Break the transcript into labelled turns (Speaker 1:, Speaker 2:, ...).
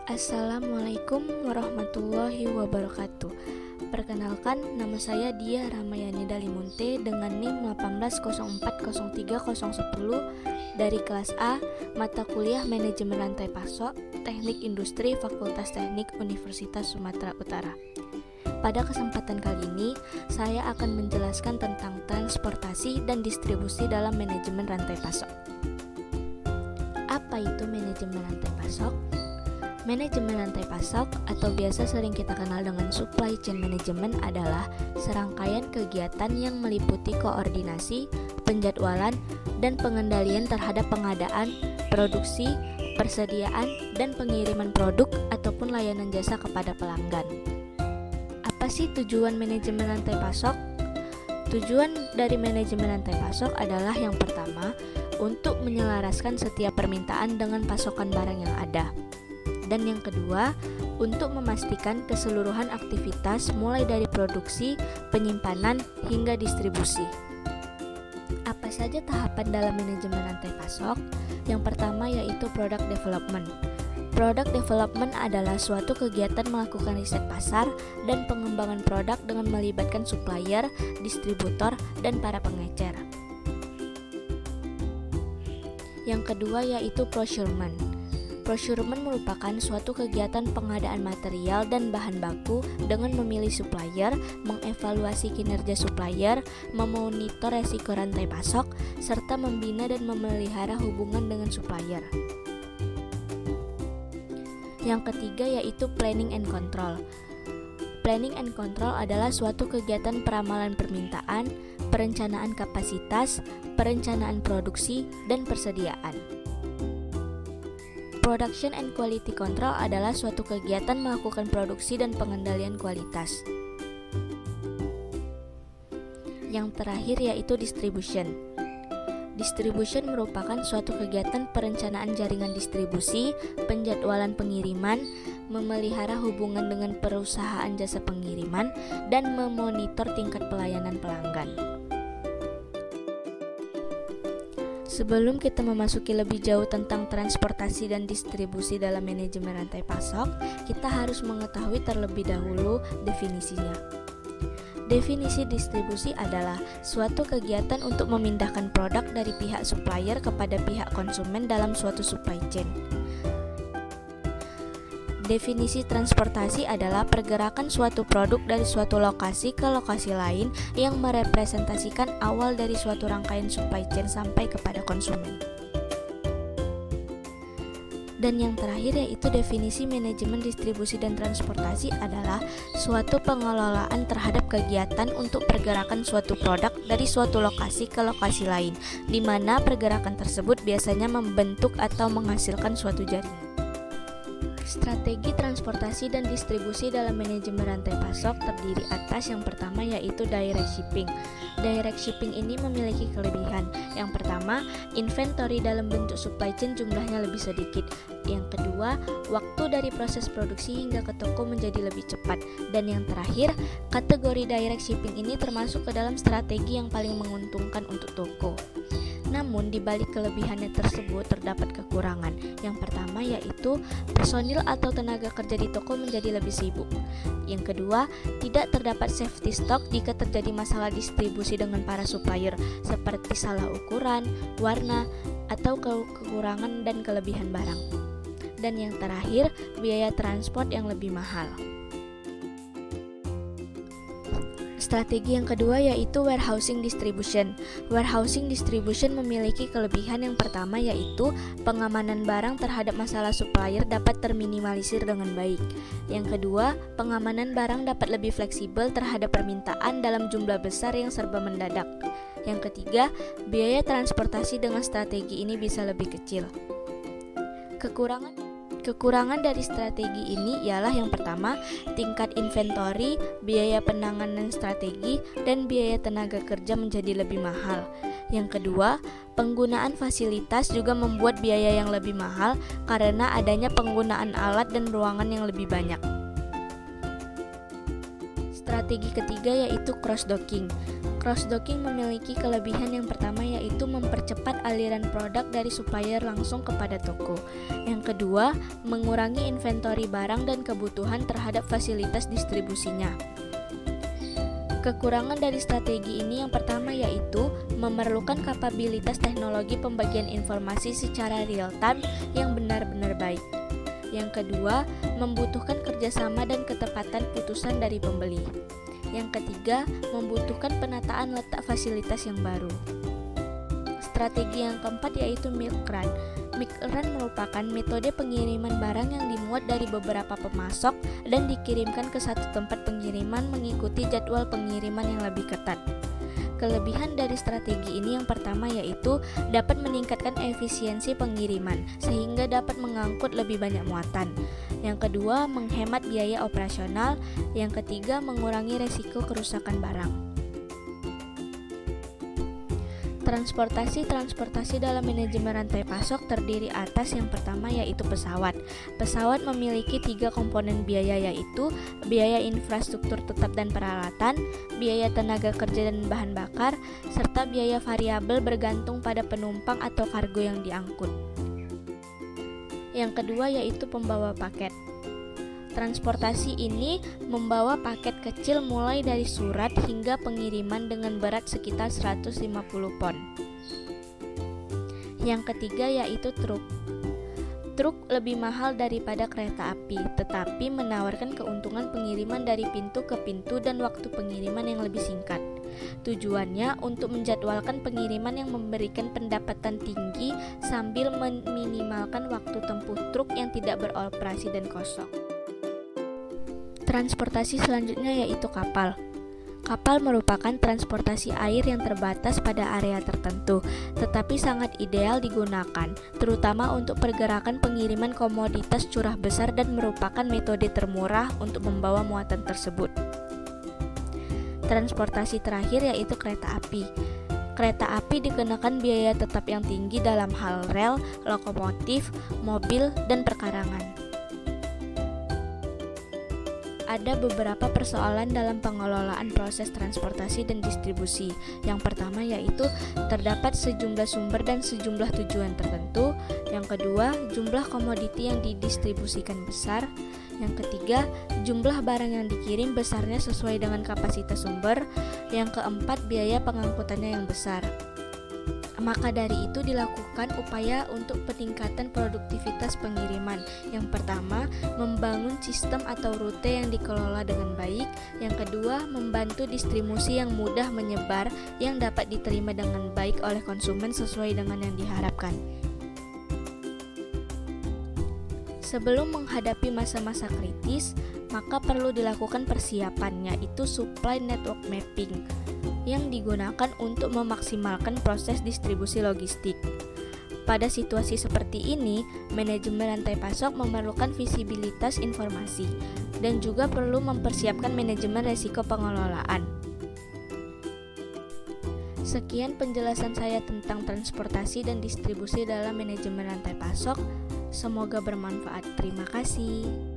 Speaker 1: Assalamualaikum warahmatullahi wabarakatuh. Perkenalkan, nama saya Dia Ramayani Dalimunte dengan NIM 180403010 dari kelas A, mata kuliah Manajemen Rantai Pasok, Teknik Industri Fakultas Teknik Universitas Sumatera Utara. Pada kesempatan kali ini, saya akan menjelaskan tentang transportasi dan distribusi dalam manajemen rantai pasok. Apa itu manajemen rantai pasok? Manajemen rantai pasok atau biasa sering kita kenal dengan supply chain management adalah serangkaian kegiatan yang meliputi koordinasi, penjadwalan, dan pengendalian terhadap pengadaan, produksi, persediaan, dan pengiriman produk ataupun layanan jasa kepada pelanggan. Apa sih tujuan manajemen rantai pasok? Tujuan dari manajemen rantai pasok adalah yang pertama, untuk menyelaraskan setiap permintaan dengan pasokan barang yang ada. Dan yang kedua, untuk memastikan keseluruhan aktivitas mulai dari produksi, penyimpanan, hingga distribusi. Apa saja tahapan dalam manajemen rantai pasok? Yang pertama yaitu product development. Product development adalah suatu kegiatan melakukan riset pasar dan pengembangan produk dengan melibatkan supplier, distributor, dan para pengecer. Yang kedua yaitu procurement. Procurement merupakan suatu kegiatan pengadaan material dan bahan baku dengan memilih supplier, mengevaluasi kinerja supplier, memonitor resiko rantai pasok, serta membina dan memelihara hubungan dengan supplier. Yang ketiga yaitu planning and control. Planning and control adalah suatu kegiatan peramalan permintaan, perencanaan kapasitas, perencanaan produksi, dan persediaan. Production and Quality Control adalah suatu kegiatan melakukan produksi dan pengendalian kualitas. Yang terakhir yaitu distribution. Distribution merupakan suatu kegiatan perencanaan jaringan distribusi, penjadwalan pengiriman, memelihara hubungan dengan perusahaan jasa pengiriman, dan memonitor tingkat pelayanan pelanggan. Sebelum kita memasuki lebih jauh tentang transportasi dan distribusi dalam manajemen rantai pasok, kita harus mengetahui terlebih dahulu definisinya. Definisi distribusi adalah suatu kegiatan untuk memindahkan produk dari pihak supplier kepada pihak konsumen dalam suatu supply chain. Definisi transportasi adalah pergerakan suatu produk dari suatu lokasi ke lokasi lain yang merepresentasikan awal dari suatu rangkaian supply chain sampai kepada konsumen. Dan yang terakhir yaitu definisi manajemen distribusi dan transportasi adalah suatu pengelolaan terhadap kegiatan untuk pergerakan suatu produk dari suatu lokasi ke lokasi lain, di mana pergerakan tersebut biasanya membentuk atau menghasilkan suatu jaringan. Strategi transportasi dan distribusi dalam manajemen rantai pasok terdiri atas yang pertama yaitu direct shipping. Direct shipping ini memiliki kelebihan. Yang pertama, inventory dalam bentuk supply chain jumlahnya lebih sedikit. Yang kedua, waktu dari proses produksi hingga ke toko menjadi lebih cepat. Dan yang terakhir, kategori direct shipping ini termasuk ke dalam strategi yang paling menguntungkan untuk toko. Namun, di balik kelebihannya tersebut terdapat kekurangan. Yang pertama yaitu personil atau tenaga kerja di toko menjadi lebih sibuk. Yang kedua, tidak terdapat safety stock jika terjadi masalah distribusi dengan para supplier, seperti salah ukuran, warna, atau kekurangan dan kelebihan barang. Dan yang terakhir, biaya transport yang lebih mahal. Strategi yang kedua yaitu warehousing distribution. Warehousing distribution memiliki kelebihan yang pertama yaitu pengamanan barang terhadap masalah supplier dapat terminimalisir dengan baik. Yang kedua, pengamanan barang dapat lebih fleksibel terhadap permintaan dalam jumlah besar yang serba mendadak. Yang ketiga, biaya transportasi dengan strategi ini bisa lebih kecil. Kekurangan dari strategi ini ialah yang pertama, tingkat inventory, biaya penanganan strategi, dan biaya tenaga kerja menjadi lebih mahal. Yang kedua, penggunaan fasilitas juga membuat biaya yang lebih mahal karena adanya penggunaan alat dan ruangan yang lebih banyak. Strategi ketiga yaitu cross-docking. Cross-docking memiliki kelebihan yang pertama, yaitu mempercepat aliran produk dari supplier langsung kepada toko. Yang kedua, mengurangi inventory barang dan kebutuhan terhadap fasilitas distribusinya. Kekurangan dari strategi ini yang pertama yaitu memerlukan kapabilitas teknologi pembagian informasi secara real-time yang benar-benar baik. Yang kedua, membutuhkan kerjasama dan ketepatan putusan dari pembeli. Yang ketiga, membutuhkan penataan letak fasilitas yang baru. Strategi yang keempat yaitu milk run. Milk run merupakan metode pengiriman barang yang dimuat dari beberapa pemasok dan dikirimkan ke satu tempat pengiriman mengikuti jadwal pengiriman yang lebih ketat. Kelebihan dari strategi ini yang pertama yaitu dapat meningkatkan efisiensi pengiriman sehingga dapat mengangkut lebih banyak muatan. Yang kedua, menghemat biaya operasional. Yang ketiga, mengurangi resiko kerusakan barang. Transportasi dalam manajemen rantai pasok terdiri atas yang pertama yaitu pesawat. Pesawat memiliki 3 komponen biaya yaitu biaya infrastruktur tetap dan peralatan, biaya tenaga kerja dan bahan bakar, serta biaya variabel bergantung pada penumpang atau kargo yang diangkut. Yang kedua yaitu pembawa paket. Transportasi ini membawa paket kecil mulai dari surat hingga pengiriman dengan berat sekitar 150 pon. Yang ketiga yaitu truk. Truk lebih mahal daripada kereta api, tetapi menawarkan keuntungan pengiriman dari pintu ke pintu dan waktu pengiriman yang lebih singkat. Tujuannya untuk menjadwalkan pengiriman yang memberikan pendapatan tinggi sambil meminimalkan waktu tempuh truk yang tidak beroperasi dan kosong. Transportasi selanjutnya yaitu kapal. Kapal merupakan transportasi air yang terbatas pada area tertentu, tetapi sangat ideal digunakan, terutama untuk pergerakan pengiriman komoditas curah besar dan merupakan metode termurah untuk membawa muatan tersebut. Transportasi terakhir yaitu kereta api. Kereta api dikenakan biaya tetap yang tinggi dalam hal rel, lokomotif, mobil, dan perkarangan. Ada beberapa persoalan dalam pengelolaan proses transportasi dan distribusi. Yang pertama yaitu terdapat sejumlah sumber dan sejumlah tujuan tertentu. Yang kedua, jumlah komoditi yang didistribusikan besar. Yang ketiga, jumlah barang yang dikirim besarnya sesuai dengan kapasitas sumber. Yang keempat, biaya pengangkutannya yang besar. Maka dari itu dilakukan upaya untuk peningkatan produktivitas pengiriman. Yang pertama, membangun sistem atau rute yang dikelola dengan baik. Yang kedua, membantu distribusi yang mudah menyebar yang dapat diterima dengan baik oleh konsumen sesuai dengan yang diharapkan. Sebelum menghadapi masa-masa kritis, maka perlu dilakukan persiapan, yaitu supply network mapping, yang digunakan untuk memaksimalkan proses distribusi logistik. Pada situasi seperti ini, manajemen rantai pasok memerlukan visibilitas informasi dan juga perlu mempersiapkan manajemen risiko pengelolaan. Sekian penjelasan saya tentang transportasi dan distribusi dalam manajemen rantai pasok. Semoga bermanfaat. Terima kasih.